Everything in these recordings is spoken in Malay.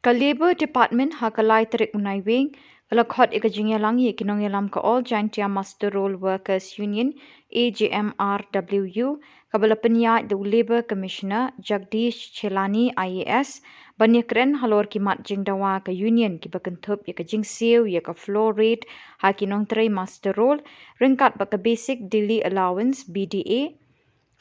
Ka Labour Department ha ka lai tarik unai wing kala khot eka jingyalang ye kinong yalam ka All Giantia Master Roll Workers Union AJMRWU kabala penya the Labour Commissioner Jagdish Chelani IAS banyakren halor kimat jingdawa ka union ki bakentup ye ka jingsiu ye ka floor rate ha kinong tray Master Roll ringkat ba ka basic daily allowance BDA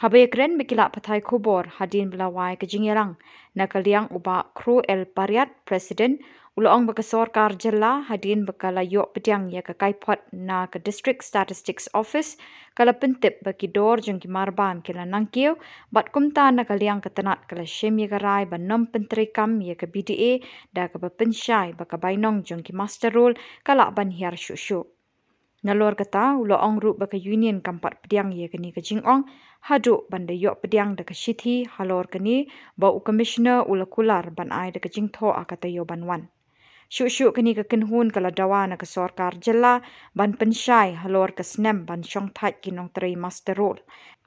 Habayakren mikila patai kubor hadin belawai ke jingyalang nakaliang uba kru el pariat president uloong baka sorkar jela hadin bakala yok pediang ya ka kaipot na ka district statistics office kala pentip baki dor jeng ki marbam kila nangkiu bat kumta nakaliang katanat kala shem ya garai ba nom pentri kam ya ka BDA da ka pensyai baka bainong jeng ki master role kala ban hiar syuk Nalor kata ulo ong ru baka union kampat pediang ye kani ka jingong hadu banda yok pediang da ka shithi halor kani ba u commissioner ula kular ban ai da ka jingtho akata yo banwan. Syuk kani ka kenhun kala dawa na ka sorkar jela ban pensyai halor ka snem ban syong thait kinong teri master role.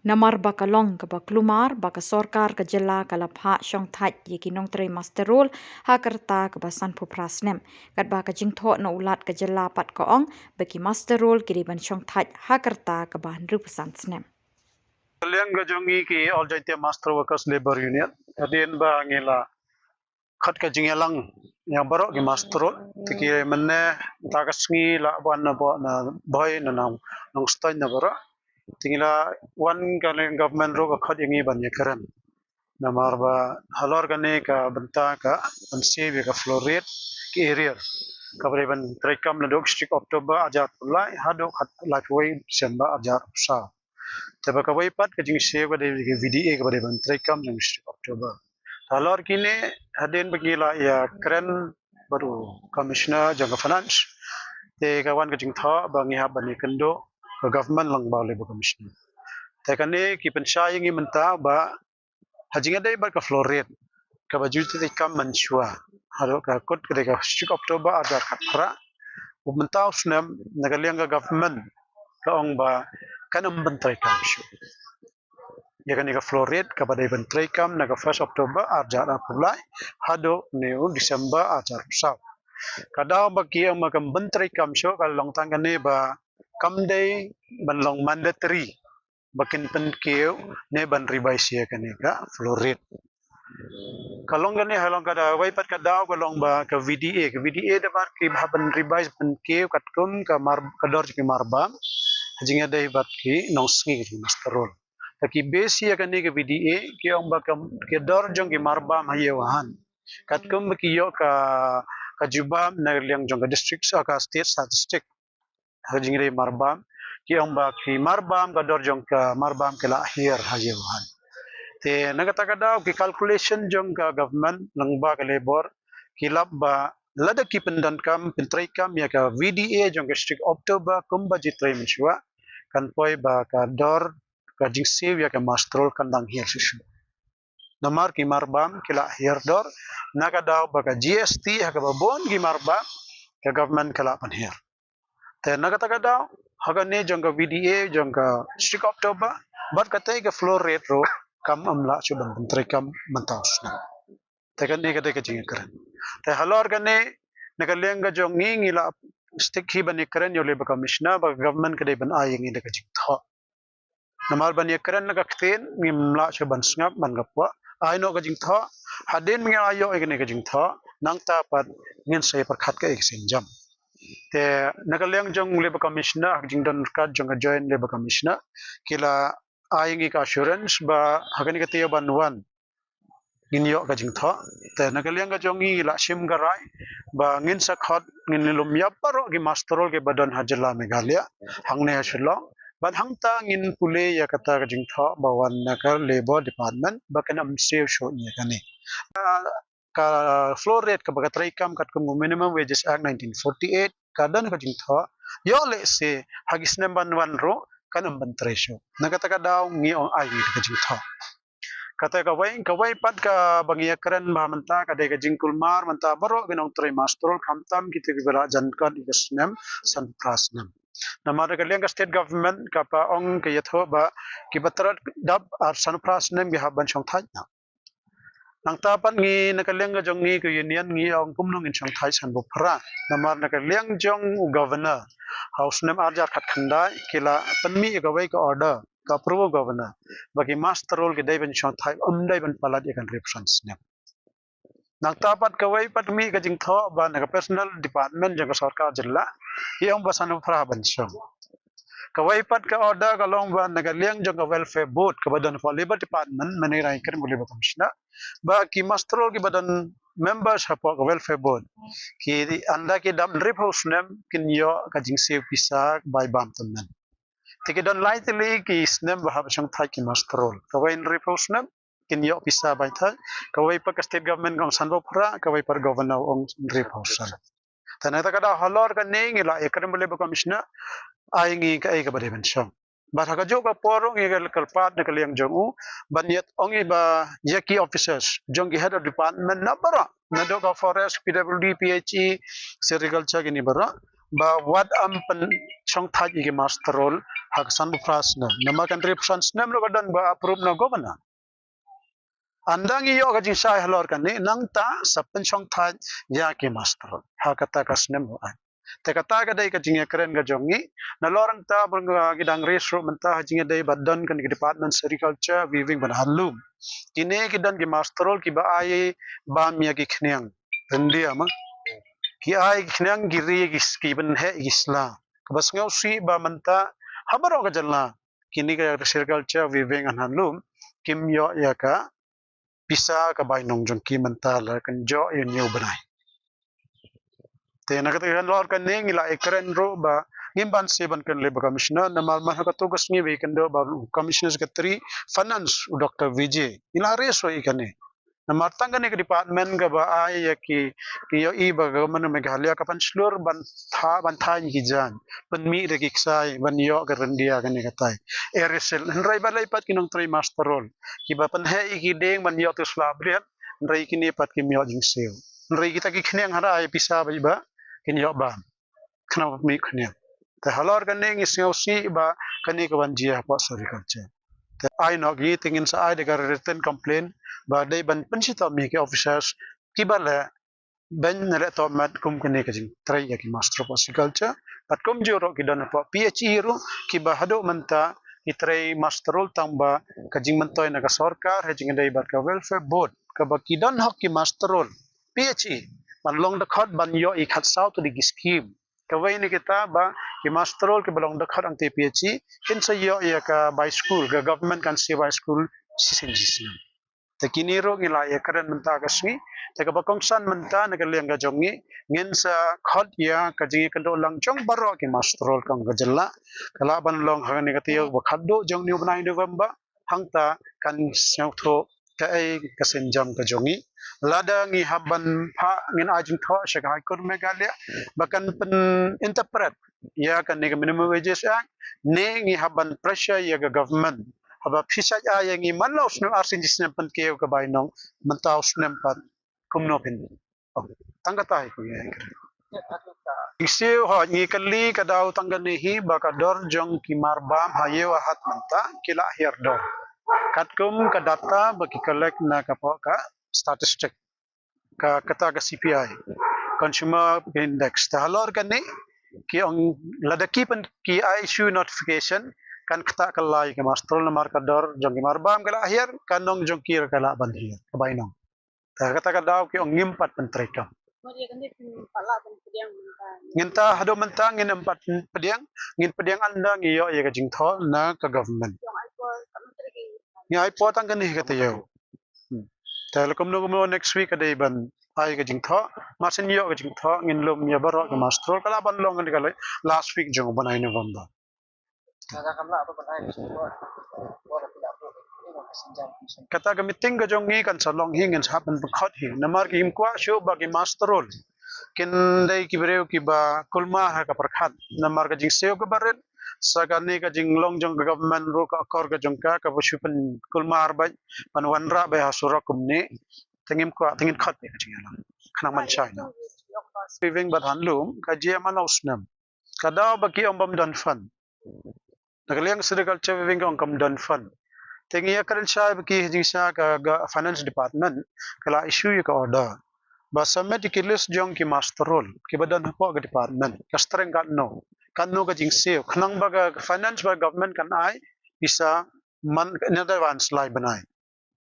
Namar baka long ka baklumar baka sorkar ka jela kala pha syong thait ye kinong teri master role ha kerta ka basan puprasnem. Kat baka jingtho na ulat ka jela pat ka ong baki master role kiri ban syong thait ha kerta ka bahan rupusan snem. Kaliang gajongi ki All Giantia Master Workers Labour Union adin ba ngila khat ka jingyalang yang barok ki master tiki menne takas ngi la ban na bo na boy na nang stain na bara tingila wan kaliang government ro ka khat ngi ban ye karen na marba halor kane ka benta ka ban save ka floret ki area ka bare ban trekam na dok stick October ajat pulai hado khat la koi December ajat sa Taba kawai pat ka jing save ka devi VDA ka bare ban trekam jing October. Halor kini hadin bagila ya keren baru commissioner jaga finance te kawan ka jing tha bangi ha bani kendo ka government lang ba le commissioner. Te kane ki pensai ngi menta ba hajinga dai ba ka floor rate ka baju te kam mansua. Halo ka kot ka October ada khatra umenta usnam nagaliang ka government ka ong ba kanam bantay kam syu. Ya kan floor rate ka badai bantay kam naga 1 October arja na pulai hado neu December arja sa. Kadao bagi ang makam bantay kam syu ka long tang ne ba kam day ban long mandatory bakin pen keu ne ban revise ya kan ka floor rate. Kalong gani halong kada waipat kadao kalong ba ka VDA da bar ki ban revise pen keu katkum ka mar kador ki marbam hajinga dai bat ki nongsngi ki masterol taki besi akan ni ke VDA ki ong bakam ke dor jong ki marba mayewahan katkum ki yo ka jubam na liang jong ka district ka state statistic hajinga dai marbam ki ong ba ki marbam ka dor jong ka marbam ke lahir hayewahan te nagatakadaw ki calculation jong ka government ng ba ka labor kilap ba lada ki pendan kam pentrai kam ya ka VDA jong ka district October kumba jitrai mensua kan poi ba ka dor ka jingsiv ya ka mastrol kandang hir susu namar ki marbam kila hir dor naga daw ba ka GST ha ka babon ki marbam ka government kala pan hir te naga taka daw haga ne jong ka VDA jong ka district October bat ka tay ka floor rate ro kam amla chuban pentrai kam mantaus na te kan ne ka jinga karen te halor ka ne nagalenga jong ngila stick hi bani karen yo le ba commissioner ba government ka dai ban ayeng ida ka jing tha namar bani karen na ka kten ngimla chuban snap man gapwa aino ka jing tha hadin mi ayo egene ka jing tha nang ta pat ngin sai par khat ka ek sin jam te nagaleng jong labor commissioner jing don ka jong ka join labor commissioner kila ayeng ka assurance ba hagani ka tiyo ban wan ngin yo ka jing tha te nagaleng ka jong la sim garai ba ngin sa khat ngin lum ya paro ki masterol ke badan hajala meghalaya hangne hashlo ban hangta ngin pule ya kata ka jing tha ba wan na ka labor department ba kan am save show ni kani ka floor rate ka baga trai kam kat kum minimum wages act 1948 kadan ka jing tha yo le se hagis namban wan ro kan am ban trai show nagata ka daw ngi ong ai ka jing tha kata kawai pat ka bangia keren ba menta ka de ka jingkul mar menta baro ginong trai mastrol khamtam ki te bela jankan igasnem san prasnem namara ka lenga state government ka pa ong ke yatho ba ki batrat dab ar san prasnem bi haban chong thaj na nang tapat ngi nakaliang ga jong ngi ko union ngi ong kumnong in chang thai san bo phra namar nakaliang jong governor house nem arjar khat khandai kila panmi ga wai ka order ka approve governor bagi master role ke dai ban chang thai dai ban palat ikan represents nem nang tapat ka wai patmi ka jing tho ba na personal department jang sarkar jilla iong basan phra ban chang kawai pat ka order ka long ban nagaliang jong ka welfare board ka badan for labor department mani rai kan labor commissioner ba ki masterol ki badan members ha ka welfare board ki anda ki dam rip house nem kin yo ka jing se pisak by bam tunan tiki don lightly ki snem ba ha chang thai ki masterol kawai rip house nem kin yo pisa by thai kawai pa ka state government kong sanbo phra kawai par governor ong rip house tanata kada halor ka ning ila ekram labor commissioner ai ngi ka ai ka bare ban sham ba tha jo ka porong ngi kal pat na kaliang jong u banyet ongi ba yaki officers jong ki head of department na bara na do ka forest pwd phe sericulture gini bara ba what am pen chong thaj ki master role hak san pras na nama country presence nam lo dan ba approve na governor andang iyo ka jing sai halor kan ni nang ta sapen chong thaj ya ki master role hakata kasnem ho Tekata ka dai ka jinga keren ga jongi na lorang ta bang gidang resro menta jinga dai badan kan ki department agriculture weaving ban halum kine ki dan ki masterol ki ba ai ba mia ki khnyang rendia ma ki ai khnyang giri ki skiben he isla bas ngau si ba menta habaro ga jalna kini ka agriculture weaving an halum kim yo ya ka pisa ka bai nong jong ki menta la kan jo yo new banai te nakatagan lor kan ning ila ekren ro ba ngimban seban kan labor commissioner na mal man hakatugas ngi we kan do ba commissioner secretary finance dr vijay ila reso ikane na martanga ni department ga ba ay ki yo i ba government meghalaya ka pan slur ban tha ni jan pan mi re kiksai ban yo ka rendia kan ni katai eresel nrai ba lai pat kinong trai master role ki ba pan he ki deng ban yo to slabriat nrai kini pat ki myo jing seo nrai kita ki khneng hara ay pisa ba kin yo ba khna mi khne te halor kan ning isngau si ba kani ka ban jia pa agriculture te ai no gi tingin sa ai de gar written complaint ba dai ban pensi to mi ke officers ki ba le ben re to mat kum kani ka jing trai ya ki master of agriculture pat kum joro ki dan pa PhD ru ki ba hado manta itrai masterol tamba ka jing mantoy na ka sarkar he jing dai ba ka welfare board ka ba ki dan hok ki masterol PhD ban long the khot ban yo I khat sao to the scheme kawai ni kita ba ki masterol ke balong the khot ang TPH kin sa yo ya ka by school ka government kan si by school sisin jisna te kini ro ngila ya karen menta ka swi te ka bakong san menta na ka leng ga jongi ngin sa khot ya ka jingi kan do lang jong baro ki masterol kang ga jalla kala ban long ha ni ka tiyo ba khaddo jong ni banai november hangta kan syau tho ka ai ka senjam ka jongi lada ngi haban pha ngin ajing tho shaka kur megalia bakan pen interpret ya kan ni minimum wages act ne ngi haban pressure ya ga government haba phisa ya ya ngi manlo snem arsin jisnem pen ke ka bai nong mentaw snem pat kumno pin tangga tai ku ya Isiu ho ngi kali kadau tangga ni hi bakador jong ki marbam haye wa hat manta kila hier dor katkum ka data bagi collect na kapo ka statistic ka kata ka CPI consumer index tahalor kan ni ki ang ladaki pen ki issue notification kan kata kalai ke master na markador jong ki marbam kala akhir kanong jong kir kala banhir kabainong ta kata ka daw ki ang ngimpat pen trekam nginta hado mentang ngin empat pediang ngin pediang anda ngiyo ya ka jingtho na ka government ngi ai potang kan ni kata yo telekom no next week ada ban ai ka jingtho masin yo ka jingtho ngin lom ya baro ka master kala ban long kan kala last week jong banai november kata ka meeting ka jong ngi kan salong hingin saban khot hi namar ki imkwa sho ba ki master role kin dai ki breu ki ba kulma ha ka prakhat namar ka jing seo ka baret sagani ka jing long jong government ro ka kor ka jong ka busu pen kulma arba pan wanra ba hasura kumni tengim ko tengin khat be ka jing lang khana man chai na saving ba hanlum ka jia man ausnam kada ba ki om bam don fan nagaliang agriculture saving ka om kam don fan Tengi akan saya bagi jisa ke finance department kala issue ka order. Basa medikilis jong ki master role ki badan hapo ke department. Kastreng kan no ka jingse khnang ba finance ba government kan ai bisa man another one slide banai.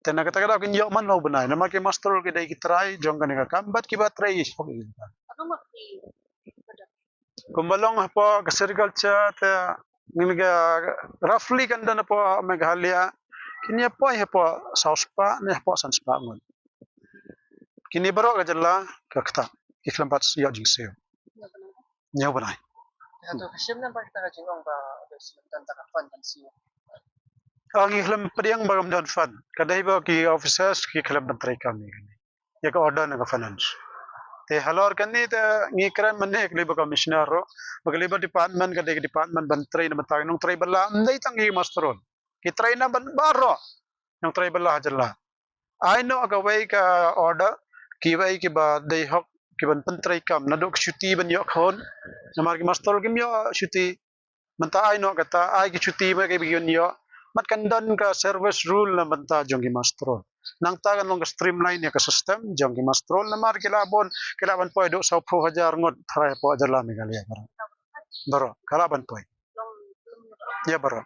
Tena kata kata kin yok man no banai. Nama ki master role ki dai ki try jong kan ka kambat ki ba try is. Kumbalong hapo ka agriculture ta nginga roughly kan dan hapo Meghalaya kini apa hapo sauspa ni hapo sanspa ngon. Kini baru ka jalla ka kata iklambat yok jingse. Nyaw banai. Atau kasim na kita kajinong ba dasim tanta kapan kan siya. Ang iklam padiang bagam dan fan. Kadai ba ki officers ki iklam bantrai kami. Ya ka order na ka finance. Te halor kan ni ta ngikran manne ikli ba commissioner ro. Bagli ba department kadai ka department bantrai na bantay nung tray bala ndai tangi masteron. Ki tray na ban baro. Nung tray bala jalla. I know ka way ka order ki way ki ba dai hok ki ban pantrai kam na dok cuti ban yok khon. Namar ki master ki yo cuti. Manta I know kata I ki cuti ba ki biyon yo. Mat kandan ka service rule na banta jong ki master. Nang tagan long streamline ya ka system jong ki master na mar kilabon kilaban po do sa 10,000 ngot tharay po jalla Meghalaya baro kalaban po ya baro